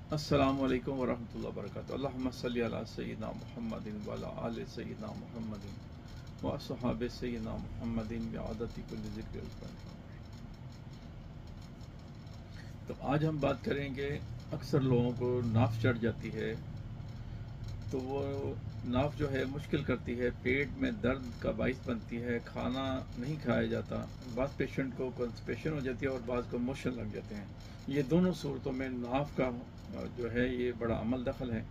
अस्सलामु अलैकुम वरहमतुल्लाहि वबरकातुहू। अल्लाहुम्मा सल्लि अला सय्यिदिना मुहम्मदिन व अला आलि सय्यिदिना मुहम्मदिन व अस्हाबि सय्यिदिना मुहम्मदिन बिअदति कुल्लि ज़िक्र व तो आज हम बात करेंगे, अक्सर लोगों को नाफ चढ़ जाती है, तो वो नाफ जो है मुश्किल करती है, पेट में दर्द का बाइस बनती है, खाना नहीं खाया जाता, बाद पेशेंट को कॉन्स्टिपेशन हो जाती है और बाद को मोशन लग जाते हैं। ये दोनों सूरतों में नाफ का जो है ये बड़ा अमल दखल है।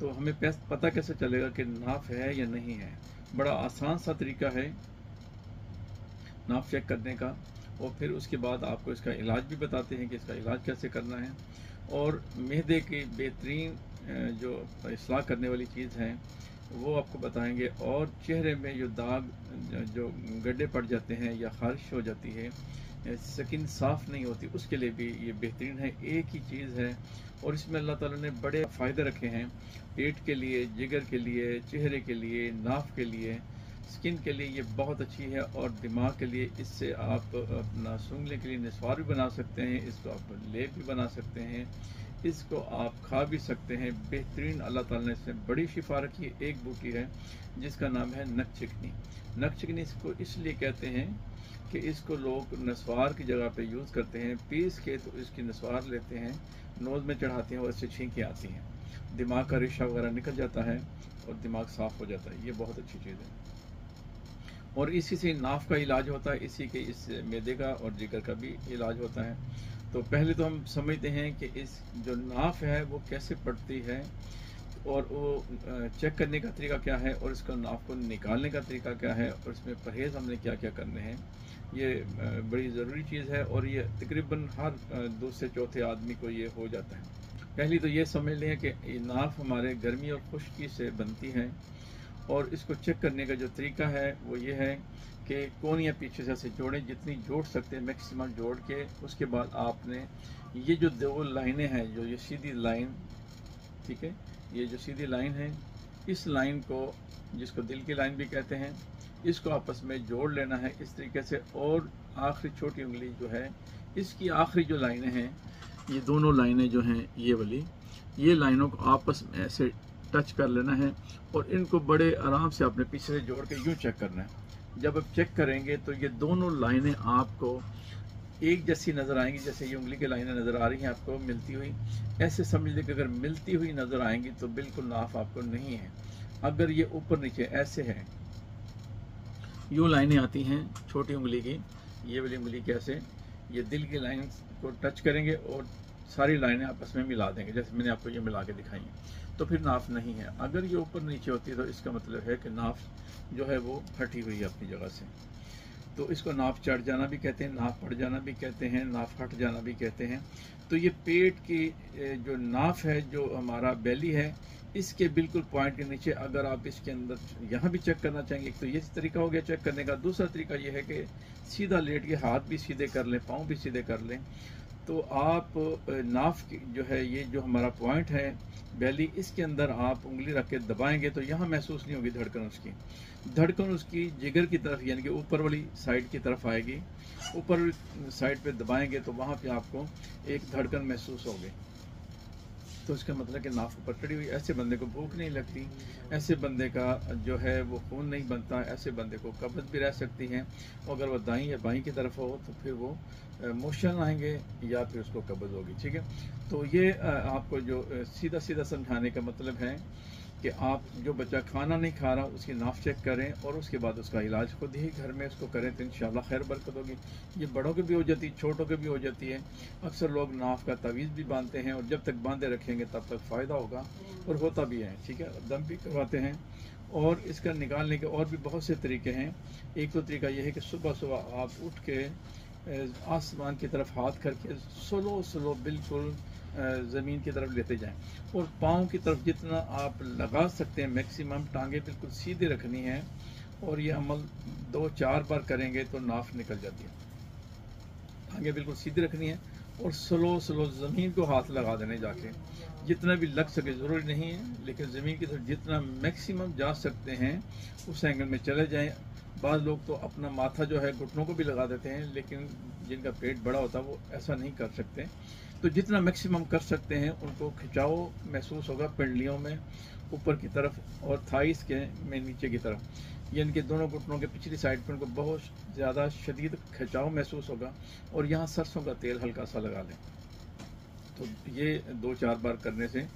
तो हमें पता कैसे चलेगा कि नाफ है या नहीं है? बड़ा आसान सा तरीका है नाफ चेक करने का, और फिर उसके बाद आपको इसका इलाज भी बताते हैं कि इसका इलाज कैसे करना है। और मैदे की बेहतरीन जो इस्लाह करने वाली चीज़ है वो आपको बताएंगे। और चेहरे में जो दाग, जो गड्ढे पड़ जाते हैं या खारिश हो जाती है, स्किन साफ़ नहीं होती, उसके लिए भी ये बेहतरीन है। एक ही चीज़ है और इसमें अल्लाह ताला ने बड़े फ़ायदे रखे हैं, पेट के लिए, जिगर के लिए, चेहरे के लिए, नाफ के लिए, स्किन के लिए ये बहुत अच्छी है। और दिमाग के लिए इससे आप अपना सूंघने के लिए निस्वार भी बना सकते हैं, इसको आप लेप भी बना सकते हैं, इसको आप खा भी सकते हैं। बेहतरीन अल्लाह ताला ने इसमें बड़ी शिफा रखी है। एक बूटी है जिसका नाम है नक चिकनी। नक चिकनी इसको इसलिए कहते हैं कि इसको लोग नस्वार की जगह पे यूज़ करते हैं, पीस के तो इसकी नस्वार लेते हैं, नोज़ में चढ़ाते हैं और इससे छींकें आती हैं, दिमाग का रेशा वगैरह निकल जाता है और दिमाग साफ़ हो जाता है। ये बहुत अच्छी चीज़ है और इसी से नाफ का इलाज होता है, इसी के इस मैदे का और जिगर का भी इलाज होता है। तो पहले तो हम समझते हैं कि इस जो नाफ है वो कैसे पड़ती है और वो चेक करने का तरीका क्या है और इसका नाफ को निकालने का तरीका क्या है और इसमें परहेज़ हमने क्या क्या करने हैं। ये बड़ी ज़रूरी चीज़ है और ये तकरीबन हर दूसरे चौथे आदमी को ये हो जाता है। पहली तो ये समझ लें कि नाफ हमारे गर्मी और खुश्की से बनती है और इसको चेक करने का जो तरीका है वो ये है कि कोनियाँ पीछे से ऐसे जोड़ें, जितनी जोड़ सकते हैं मैक्सिमम जोड़ के। उसके बाद आपने ये जो दो लाइनें हैं, जो ये सीधी लाइन, ठीक है, ये जो सीधी लाइन है, इस लाइन को, जिसको दिल की लाइन भी कहते हैं, इसको आपस में जोड़ लेना है इस तरीके से। और आखिरी छोटी उंगली जो है, इसकी आखिरी जो लाइनें हैं, ये दोनों लाइनें जो हैं ये वाली, ये लाइनों को आपस में ऐसे टच कर लेना है और इनको बड़े आराम से अपने पीछे से जोड़ के यूँ चेक करना है। जब आप चेक करेंगे तो ये दोनों लाइनें आपको एक जैसी नज़र आएंगी, जैसे ये उंगली की लाइनें नज़र आ रही हैं आपको मिलती हुई, ऐसे समझ लीजिए कि अगर मिलती हुई नज़र आएंगी तो बिल्कुल नाफ आपको नहीं है। अगर ये ऊपर नीचे ऐसे है, यूँ लाइनें आती हैं छोटी उंगली की, ये वाली उंगली कैसे, ये दिल की लाइन को टच करेंगे और सारी लाइनें आपस में मिला देंगे, जैसे मैंने आपको ये मिला के दिखाई है, तो फिर नाफ नहीं है। अगर ये ऊपर नीचे होती है तो इसका मतलब है कि नाफ जो है वो फटी हुई है अपनी जगह से। तो इसको नाफ चढ़ जाना भी कहते हैं, नाफ पड़ जाना भी कहते हैं, नाफ हट जाना भी कहते हैं। तो ये पेट की जो नाफ है, जो हमारा बेली है, इसके बिल्कुल पॉइंट के नीचे, अगर आप इसके अंदर यहाँ भी चेक करना चाहेंगे तो ये तरीका हो गया चेक करने का। दूसरा तरीका ये है कि सीधा लेट के हाथ भी सीधे कर लें, पाँव भी सीधे कर लें, तो आप नाफ की जो है, ये जो हमारा पॉइंट है बेली, इसके अंदर आप उंगली रख के दबाएंगे तो यहाँ महसूस नहीं होगी धड़कन उसकी। धड़कन उसकी जिगर की तरफ, यानी कि ऊपर वाली साइड की तरफ आएगी। ऊपर साइड पे दबाएंगे तो वहाँ पे आपको एक धड़कन महसूस होगी। तो इसका मतलब कि नाफ ऊपर चढ़ी हुई, ऐसे बंदे को भूख नहीं लगती, ऐसे बंदे का जो है वो खून नहीं बनता, ऐसे बंदे को कब्ज़ भी रह सकती है। अगर वो दाईं या बाईं की तरफ हो तो फिर वो मोशन आएंगे या फिर उसको कब्ज़ होगी, ठीक है। तो ये आपको जो सीधा सीधा समझाने का मतलब है कि आप जो बच्चा खाना नहीं खा रहा उसकी नाफ चेक करें और उसके बाद उसका इलाज खुद ही घर में उसको करें तो इंशाल्लाह खैर बरकत होगी। ये बड़ों की भी हो जाती है, छोटों की भी हो जाती है। अक्सर लोग नाफ का तावीज़ भी बांधते हैं और जब तक बांधे रखेंगे तब तक फ़ायदा होगा और होता भी है, ठीक है। दम भी करवाते हैं और इसका निकालने के और भी बहुत से तरीके हैं। एक तो तरीका यह है कि सुबह सुबह आप उठ के आसमान की तरफ हाथ करके स्लो स्लो बिल्कुल ज़मीन की तरफ लेते जाएं और पाँव की तरफ जितना आप लगा सकते हैं मैक्सिमम, टांगे बिल्कुल सीधी रखनी है। और ये अमल 2-4 बार करेंगे तो नाफ निकल जाती है। टांगे बिल्कुल सीधी रखनी है और स्लो स्लो ज़मीन को हाथ लगा देने जाके, जितना भी लग सके, ज़रूरी नहीं है, लेकिन ज़मीन की तरफ जितना मैक्सिमम जा सकते हैं उस एंगल में चले जाएं। बाद लोग तो अपना माथा जो है घुटनों को भी लगा देते हैं, लेकिन जिनका पेट बड़ा होता है वो ऐसा नहीं कर सकते। तो जितना मैक्सिमम कर सकते हैं उनको खिंचाव महसूस होगा पिंडलियों में ऊपर की तरफ और थाइस के में नीचे की तरफ, ये इनके दोनों घुटनों के पिछली साइड पर उनको बहुत ज़्यादा शदीद खिंचाव महसूस होगा। और यहाँ सरसों का तेल हल्का सा लगा लें, तो ये 2-4 बार करने से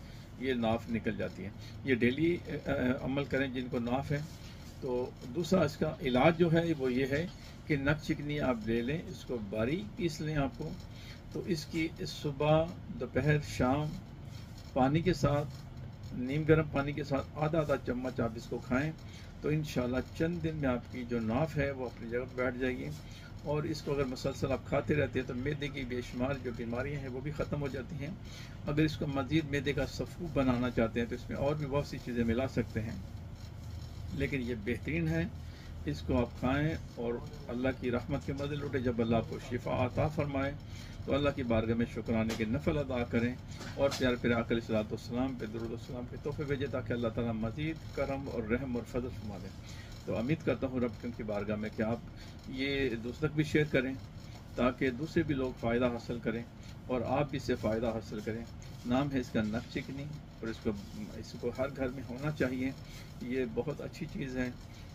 ये नाफ निकल जाती है। ये डेली अमल करें जिनको नाफ है। तो दूसरा इसका इलाज जो है वो ये है कि नक चिकनी आप ले लें, इसको बारीक पीस लें आपको। तो इसकी सुबह दोपहर शाम पानी के साथ, नीम गर्म पानी के साथ आधा आधा चम्मच आप इसको खाएं, तो इंशाल्लाह चंद दिन में आपकी जो नाफ है वो अपनी जगह बैठ जाएगी। और इसको अगर मुसलसल आप खाते रहते हैं तो मैदे की बेशुमार जो बीमारियां हैं वो भी ख़त्म हो जाती हैं। अगर इसको मज़ीद मैदे का सफ़ूफ बनाना चाहते हैं तो इसमें और भी बहुत सी चीज़ें मिला सकते हैं, लेकिन ये बेहतरीन है। इसको आप खाएं और अल्लाह की रहमत के मज़े लुटे। जब अल्लाह को शिफा अता फरमाए तो अल्लाह की बारगाह में शुक्राने के नफल अदा करें और प्यार प्यारे आका अलैहिस्सलाम पे दुरूद व सलाम के तोहफे भेजें, ताकि अल्लाह ताला मज़ीद करम और रहम और फजल फरमा दें। तो उम्मीद करता हूँ रब की उनकी बारगाह में कि आप ये दूसरों तक भी शेयर करें, ताकि दूसरे भी लोग फ़ायदा हासिल करें और आप भी इससे फ़ायदा हासिल करें। नाम है इसका नक चिकनी, और इसको हर घर में होना चाहिए। ये बहुत अच्छी चीज़ है।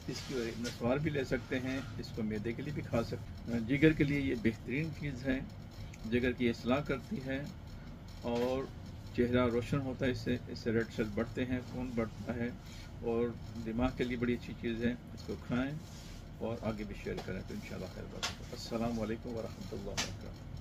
इसकी नस्वार भी ले सकते हैं, इसको मैदे के लिए भी खा सकते हैं। जिगर के लिए ये बेहतरीन चीज़ है, जिगर की इस्लाह करती है और चेहरा रोशन होता है इससे रेड सेल बढ़ते हैं, खून बढ़ता है और दिमाग के लिए बड़ी अच्छी चीज़ है। इसको खाएं और आगे भी शेयर करें तो इंशाल्लाह खैर बात। अस्सलाम वालेकुम व रहमतुल्लाहि व बरकातहू।